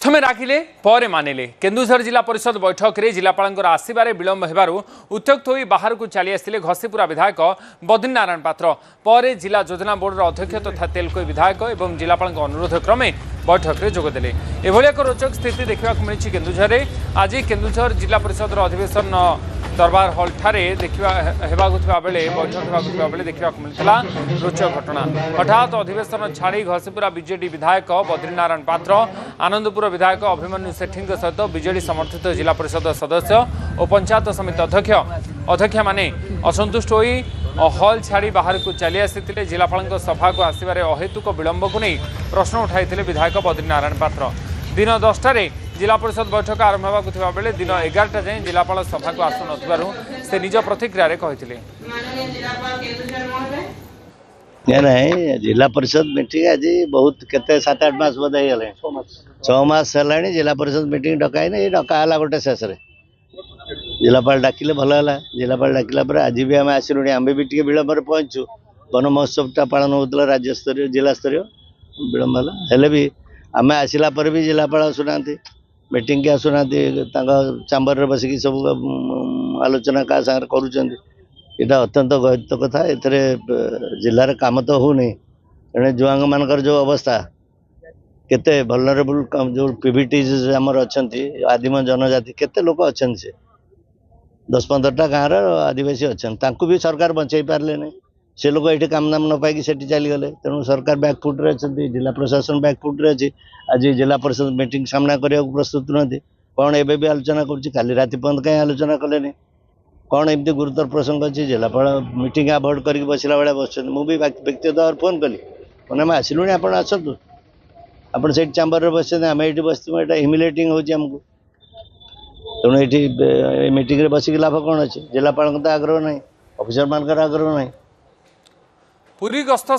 प्रथमे राखिले पर मानिले केन्दुझर जिला परिषद बैठक में जिलापाल आसबार विलंब होबारु उत्त्यक्त हो बाहर को चली आसते घसीपुरा विधायक बद्रीनारायण पात्र पर जिला योजना बोर्डर अध्यक्ष तथा तेलकोई विधायक और जिलापाल अनुरोध क्रमे बैठक में जोगदे एभली एक रोचक स्थिति देखा मिली केन्दुझर आज केन्दुझर जिला परिषद अधिवेशन दरबार हॉल ठारे देखा बेले बैठक बेले देखा मिलता रोचक घटना हठात अधिवेशन छाड़ी घसीपुरा बीजेडी विधायक बद्रीनारायण पात्र आनंदपुर विधायक अभिमन्यु सेठी सहित बीजेडी समर्थित जिला परिषद सदस्य और पंचायत समिति अध्यक्ष माने असंतुष्ट हो हॉल छाड़ी बाहर को चली आसी जिलापाल सभा को आसबार अहेतुक विलंब को नहीं प्रश्न उठाई विधायक बद्रीनारायण पात्र दिन 10टार जिला परिषद बैठक आरंभ होगा बेले दिन 11टा जाए जिलापाल सभा को आसु से निज प्रतिक्रिया कहते नहीं जिला परिषद मीटिंग आज बहुत केते 7-8 मास बोधे गले 6 मास है जिला परिषद मीटिंग डकाई नहीं डकाला गोटे शेष जिलापाल डाकिले भल है जिलापाल डाकिला आज भी आम आसलु आम भी टे विलंब पहुँचु वन महोत्सवटा पालन होता राज्य स्तरीय जिला स्तरीय विलंब है भी आम आसला भी जिलापाल आसुना मीटिंग के आसुना चांबर बसिक सब आलोचना क्या सागर करा अत्यंत गहित कथा ए जिलार काम तो हो नहीं तेणु जुआंग मानकर जो अवस्था केते वल्नरेबल जो पीवीटीज आमर अच्छा आदिम जनजाति केते लोक अच्छा से 10-15टा गाँव आदिवासी अच्छा भी सरकार बचाई पारे नहीं से लोग ये काम दाम न पाई चलीगले तेणु सरकार बैकफुट्रे अच्छा जिला प्रशासन बैकफुट्रे अच्छी आज जिला परिषद मीटिंग सामना करने को प्रस्तुत नुहति कौन एबे भी आलोचना कल राति पर्यंत कहीं आलोचना कले कौन एमती गुरुतर प्रसंग अच्छी जिलापाल मीटिंग अवॉइड करके बसला बेले बस मुझे व्यक्तिगत भाव फोन कली मैंने आम आसलु आप आसतु आप चांबर बस आम ये बस ह्यूमिलेटिंग होमको तेणु ये मीटिंग बसिक लाभ कौन अच्छे जिलापाल आग्रह ना ऑफिसर मान आग्रह ना पुरी गस्त